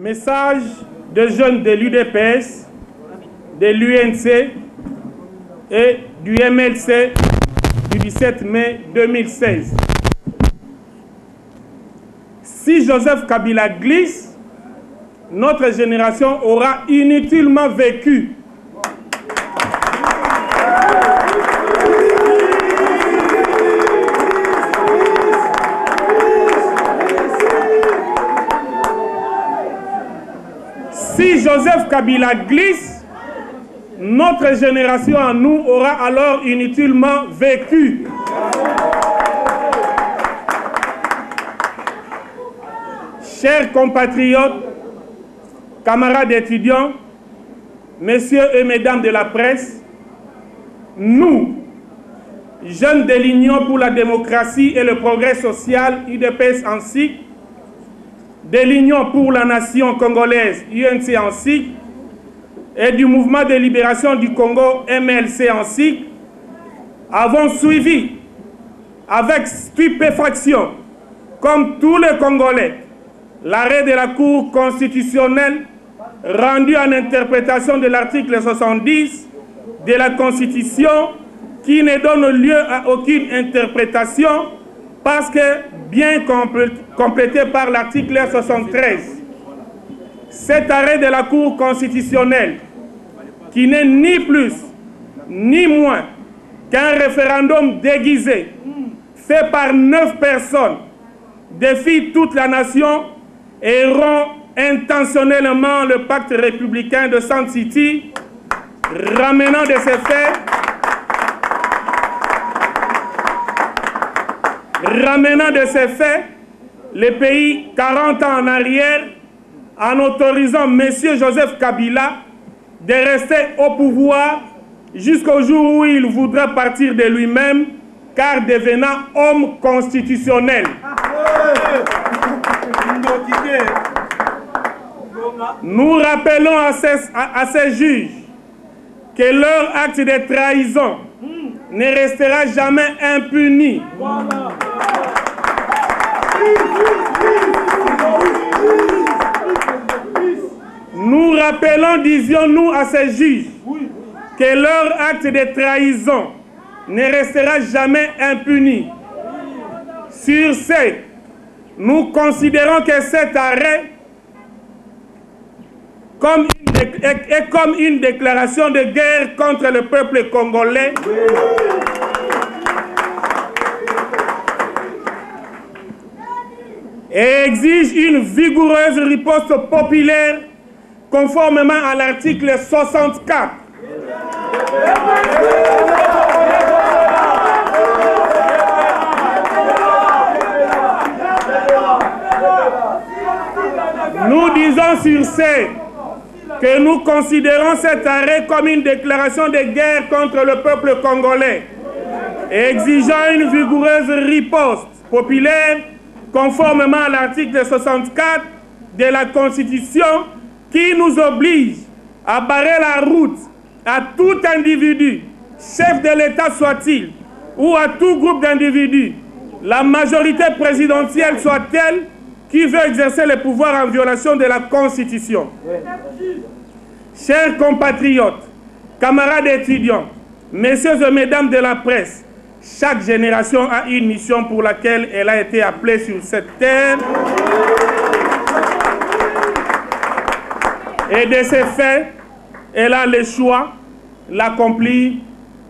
Message de jeunes de l'UDPS, de l'UNC et du MLC du 17 mai 2016. Si Joseph Kabila glisse, notre génération aura inutilement vécu. Si Joseph Kabila glisse, notre génération à nous aura alors inutilement vécu. Chers compatriotes, camarades étudiants, messieurs et mesdames de la presse, nous, jeunes de l'Union pour la démocratie et le progrès social, UDPS en SIC, de l'Union pour la nation congolaise, UNC en SIC, et du mouvement de libération du Congo, MLC en SIC, avons suivi avec stupéfaction, comme tous les Congolais, l'arrêt de la Cour constitutionnelle rendu en interprétation de l'article 70 de la Constitution qui ne donne lieu à aucune interprétation parce que bien complété par l'article 73. Cet arrêt de la Cour constitutionnelle, qui n'est ni plus ni moins qu'un référendum déguisé fait par 9 personnes, défie toute la nation et rompt intentionnellement le pacte républicain de Sun City, ramenant de ces faits le pays 40 ans en arrière en autorisant M. Joseph Kabila de rester au pouvoir jusqu'au jour où il voudra partir de lui-même car devenant homme constitutionnel. Nous rappelons à ces juges que leur acte de trahison ne restera jamais impuni. Nous rappelons, disions-nous à ces juges, que leur acte de trahison ne restera jamais impuni. Sur ce, nous considérons que cet arrêt est comme une déclaration de guerre contre le peuple congolais. Et exige une vigoureuse riposte populaire conformément à l'article 64. Nous disons sur ce que nous considérons cet arrêt comme une déclaration de guerre contre le peuple congolais et exigeant une vigoureuse riposte populaire conformément à l'article 64 de la Constitution qui nous oblige à barrer la route à tout individu, chef de l'État soit-il, ou à tout groupe d'individus, la majorité présidentielle soit-elle, qui veut exercer le pouvoir en violation de la Constitution. Chers compatriotes, camarades étudiants, messieurs et mesdames de la presse, chaque génération a une mission pour laquelle elle a été appelée sur cette terre. Et de ces faits, elle a le choix, l'accomplir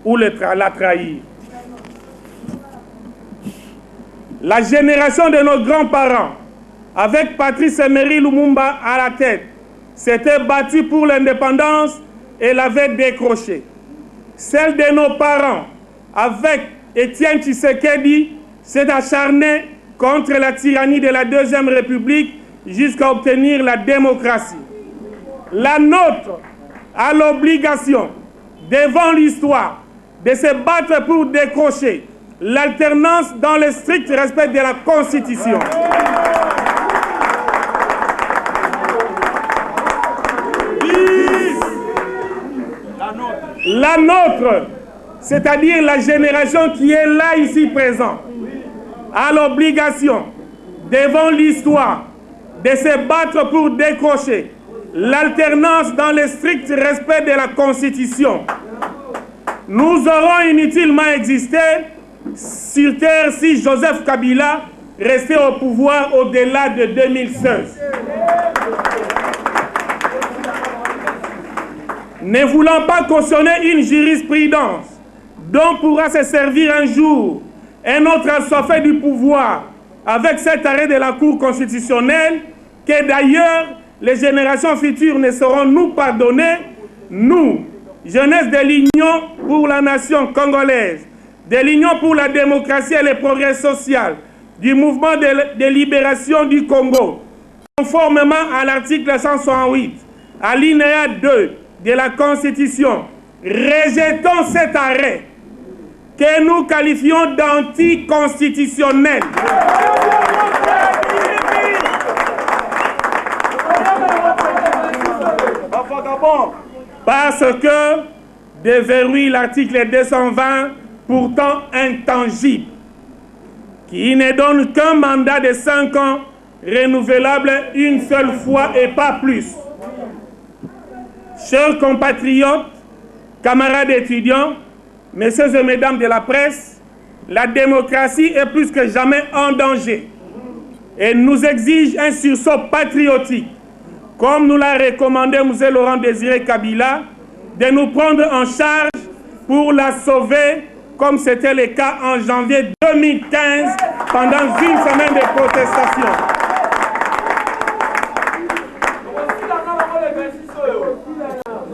ou la trahir. La génération de nos grands-parents, avec Patrice Emery Lumumba à la tête, s'était battue pour l'indépendance et l'avait décrochée. Celle de nos parents, avec Étienne Tshisekedi, s'est acharnée contre la tyrannie de la Deuxième République jusqu'à obtenir la démocratie. La nôtre a l'obligation, devant l'histoire, de se battre pour décrocher l'alternance dans le strict respect de la Constitution. La nôtre, c'est-à-dire la génération qui est là ici présente, a l'obligation, devant l'histoire, de se battre pour décrocher l'alternance dans le strict respect de la Constitution. Nous aurons inutilement existé sur terre si Joseph Kabila restait au pouvoir au-delà de 2016. Ne voulant pas cautionner une jurisprudence dont pourra se servir un jour un autre assoiffé du pouvoir avec cet arrêt de la Cour constitutionnelle, que d'ailleurs les générations futures ne sauront nous pardonner, nous, jeunesse de l'Union pour la nation congolaise, de l'Union pour la démocratie et le progrès social, du mouvement de libération du Congo, conformément à l'article 168, alinéa 2 de la Constitution, rejetons cet arrêt que nous qualifions d'anticonstitutionnel. Parce que déverrouille l'article 220, pourtant intangible, qui ne donne qu'un mandat de 5 ans, renouvelable une seule fois et pas plus. Chers compatriotes, camarades étudiants, messieurs et mesdames de la presse, la démocratie est plus que jamais en danger et nous exige un sursaut patriotique, comme nous l'a recommandé M. Laurent Désiré Kabila, de nous prendre en charge pour la sauver, comme c'était le cas en janvier 2015, pendant une semaine de protestation.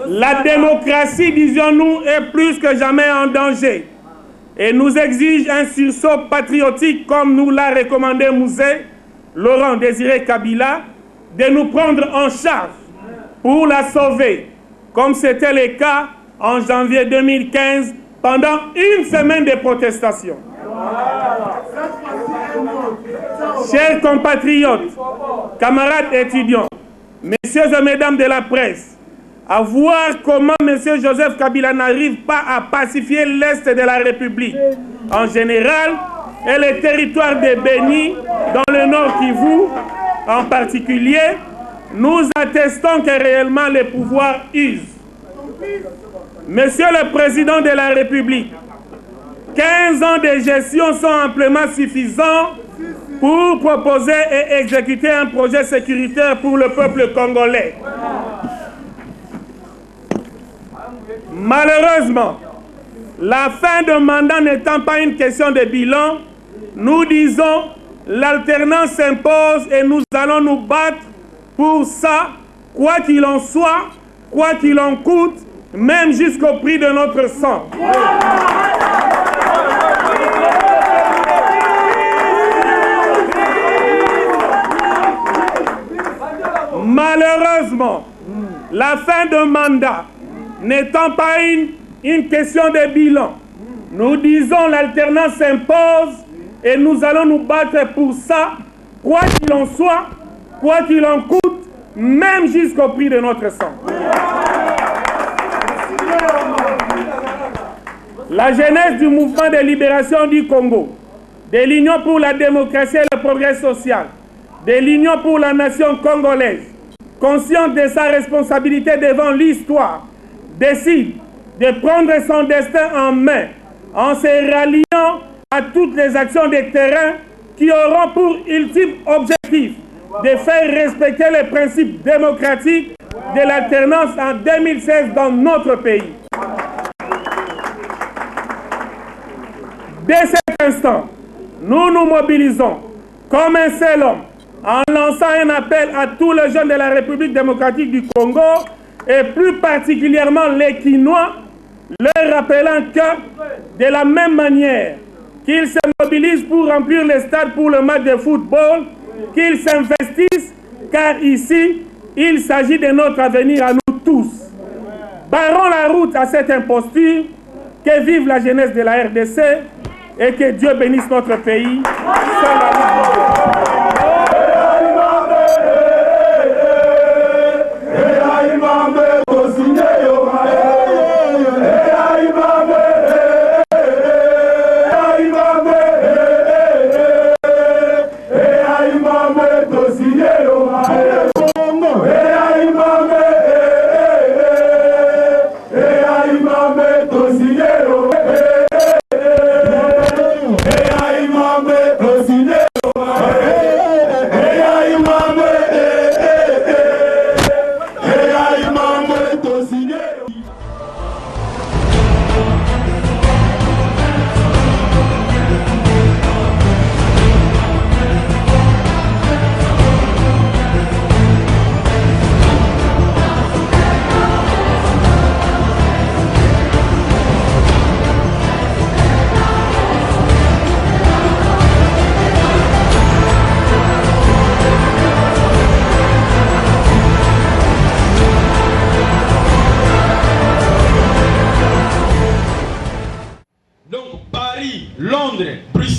La démocratie, disons-nous, est plus que jamais en danger et nous exige un sursaut patriotique, comme nous l'a recommandé M. Laurent Désiré Kabila, de nous prendre en charge pour la sauver, comme c'était le cas en janvier 2015, pendant une semaine de protestation. Chers compatriotes, camarades étudiants, messieurs et mesdames de la presse, à voir comment M. Joseph Kabila n'arrive pas à pacifier l'Est de la République en général et le territoire de Béni dans le Nord Kivu en particulier, nous attestons que réellement le pouvoir use. Monsieur le Président de la République, 15 ans de gestion sont amplement suffisants pour proposer et exécuter un projet sécuritaire pour le peuple congolais. Malheureusement, la fin de mandat n'étant pas une question de bilan, nous disons l'alternance s'impose et nous allons nous battre pour ça, quoi qu'il en soit, quoi qu'il en coûte, même jusqu'au prix de notre sang. Malheureusement, la fin de mandat n'étant pas une question de bilan, nous disons l'alternance s'impose et nous allons nous battre pour ça, quoi qu'il en soit, quoi qu'il en coûte, même jusqu'au prix de notre sang. La jeunesse du mouvement de libération du Congo, de l'Union pour la démocratie et le progrès social, de l'Union pour la nation congolaise, consciente de sa responsabilité devant l'histoire, décide de prendre son destin en main en se ralliant à toutes les actions de terrain qui auront pour ultime objectif de faire respecter les principes démocratiques de l'alternance en 2016 dans notre pays. Dès cet instant, nous nous mobilisons comme un seul homme en lançant un appel à tous les jeunes de la République démocratique du Congo et plus particulièrement les Kinois, leur rappelant que de la même manière qu'ils se mobilisent pour remplir les stades pour le match de football, qu'ils s'investissent, car ici, il s'agit de notre avenir à nous tous. Barrons la route à cette imposture, que vive la jeunesse de la RDC et que Dieu bénisse notre pays.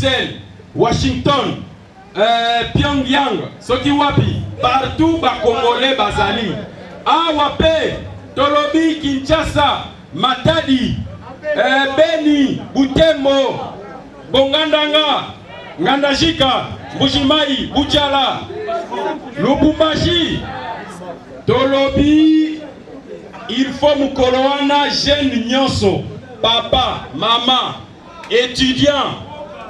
Bruxelles, Washington, Pyongyang, soki wapi, partout ba Congolais bazali. Awape, Tolobi, Kinshasa, Matadi, Beni, Butembo, Bongandanga, Ngandajika, Bujimai, Bujala, Lubumbashi, Tolobi, il faut mukoloana jeune nyonso, papa, maman, étudiant,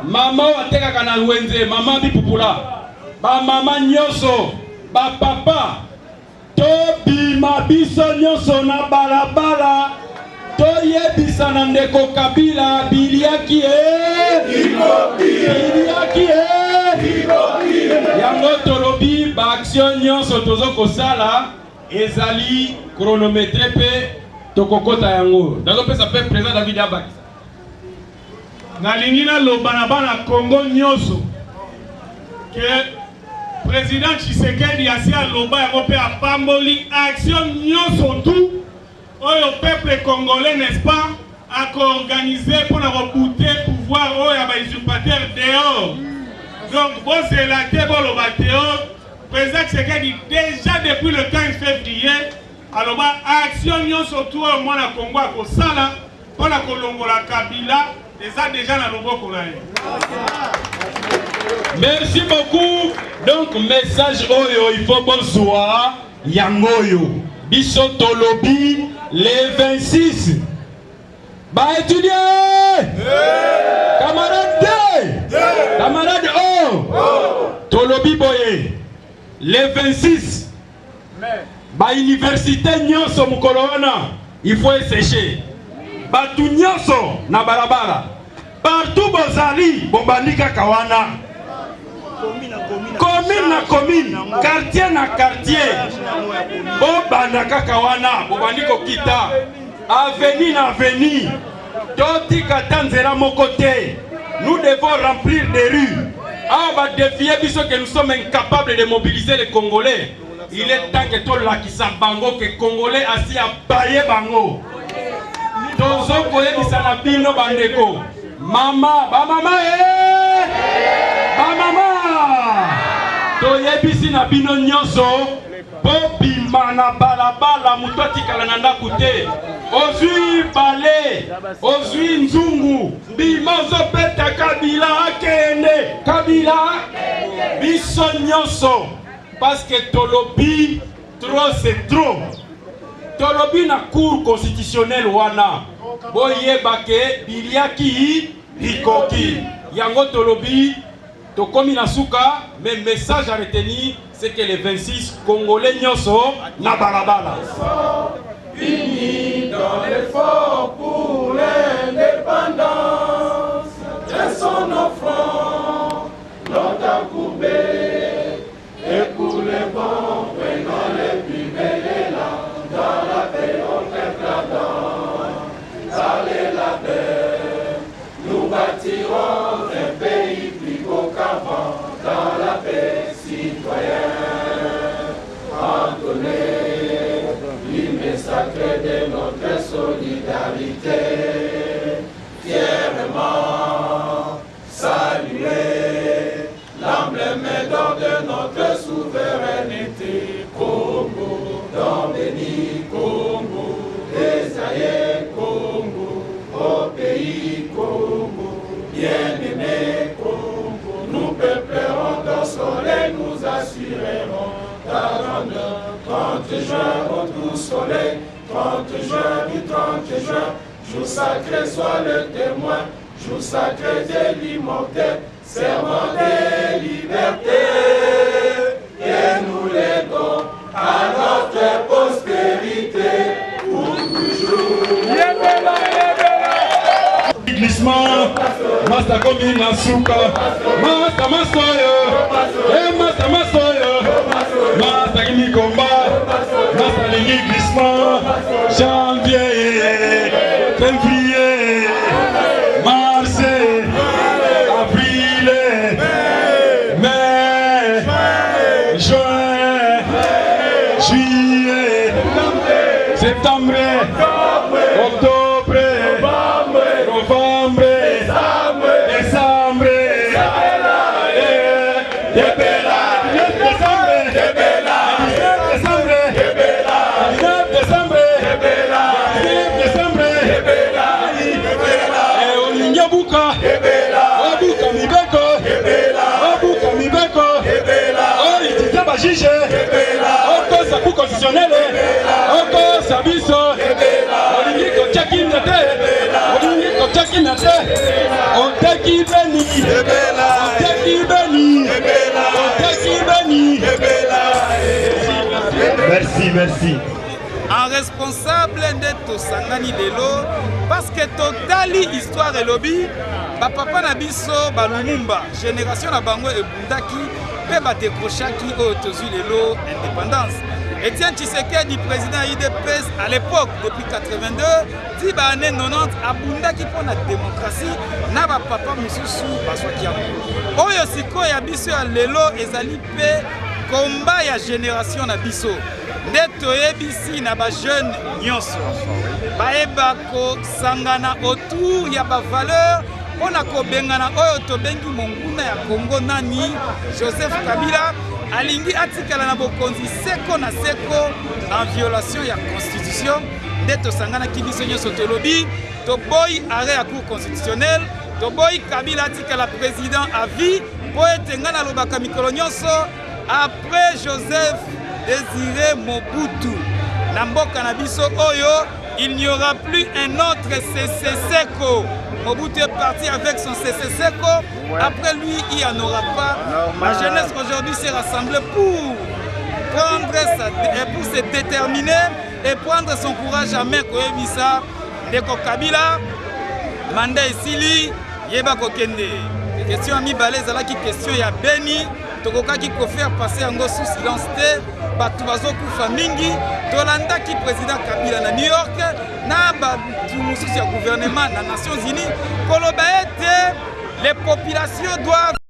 maman wateka kana luenze, maman bipupula, ba maman nyonso, ba papa, tobi mabiso nyonso na balabala, toyebisa na ndeko Kabila, biliaki biliaki yango tolobi ba action nyonso tozo kosala ezali chronométré pe tokokota yango. Dazo pesa pe président David Abaki. Nalingi na loba na bana Congo nyonso que président Tshisekedi asi aloba yango pe apamboli action nyonso tout oyo peuple congolais n'est-ce pas a organisé pour la rebooter pouvoir oyo ba usurpateur dehors. Donc vous élatez bon le dehors. Président Tshisekedi déjà depuis le 15 février alors action nyonso tout au moins na Congo a kosala pour la kolongola Kabila déjà na loboko na ye. Merci beaucoup. Donc message oyo il faut bonsoir yangoyo biso tolobi les 26 ba étudier camarade camarade tolobi boye les 26 ba université nyonso mukolo wana il faut sécher batu nyonso na barabara partout bozali bobandika kawana commune na commune quartier na quartier bobandaka kawana bobandiko kita avenue na avenue totika tanzela moko te. Nous devons remplir des rues. Ah, bah, défier que nous sommes incapables de mobiliser les Congolais. Il est temps que tout là qui bango que Congolais assis à bailler bango. Tozo koye bisana bino bandeko. Mama, ba mama ba mama. Toye bisina bino nyonso. Bobi mana balabala mutoti kalananda kute. Ozui balé, ozui nzungu, bimozo peta Kabila akende, Kabila biso nyonso, parce que tolobi trop c'est trop. Tolobi na cour constitutionnelle wana, boye bake biliaki bikoki. Yango tolobi tokomi na suka, mais message à retenir c'est que les 26 Congolais nyonso na balabala. Unis dans l'effort pour l'indépendance, dressons nos fronts, longtemps courbés, et pour les bons, prenons les plus belles élans, dans la paix on crève la dent, allez la paix, nous bâtirons un pays plus beau qu'avant, dans la paix citoyenne, Antoné. Sacré de notre solidarité, fièrement saluer l'emblème d'or de notre souveraineté. Congo, dans béni Congo, désaillé Congo, au pays Congo, bien-aimé Congo, nous peuplerons ton soleil, nous assurerons ta grandeur. 30 juin au tout soleil, 30 juin du 30 juin, jour sacré soit le témoin, jour sacré de l'immortel, serment des libertés, et nous léguons à notre postérité pour toujours. Glissement, Masta komi na suka, Masta masoyo, Masta masoyo, Masta kimi komba, Masta lingi glissement, janvier, février, mars, avril, mai, juin, juillet, septembre, octobre, novembre, décembre, juge, okosa cour constitutionnel, okosa biso, olingi kotiaki nate, olingi kotiaki nate, oteki beni, oteki beni, oteki beni. Merci, merci. En responsable de Sangani Lelo, parce que totali histoire et lobby, papa na biso balumumba, génération na bango et bundaki, pe ba décrochaki au tozu Lelo indépendance. Etienne Tshisekedi, président IDPS à l'époque, depuis 82, dit ba année 90, abundaki pour la démocratie, na ba papa mususu baswaki yango. Oyo siko ya biso ya Lelo ezali pe combat ya génération na biso. Neto ebisi na ba jeune nyonso baeba ko sangana autour ya ba valeur pona ko bengana oyo to bengi monguna ya Congo nani Joseph Kabila alingi atikala na bokonzi seko na seko en violation ya constitution. Neto sangana kibiso nyonso to lobi to boy arrêt à cour constitutionnelle to boy Kabila atikala président à vie po etengana lobaka mikolo nyonso après Joseph Désiré Mobutu. Namboka Nabiso Oyo, il n'y aura plus un autre CC Seko. Mobutu est parti avec son CC Seko. Après lui, il n'y en aura pas. La jeunesse aujourd'hui s'est rassemblée pour se déterminer et prendre son courage à main. Koyebisa, Deko Kabila, Manda Esili, Yeba Kokende. Question ami Balez, la question ya Beni. Tokoka qui peut faire passer en gros sous silence te batu bazokufa mingi tolanda qui président Kabila na New York na batu mususu ya gouvernement na Nations Unies koloba ete les populations doivent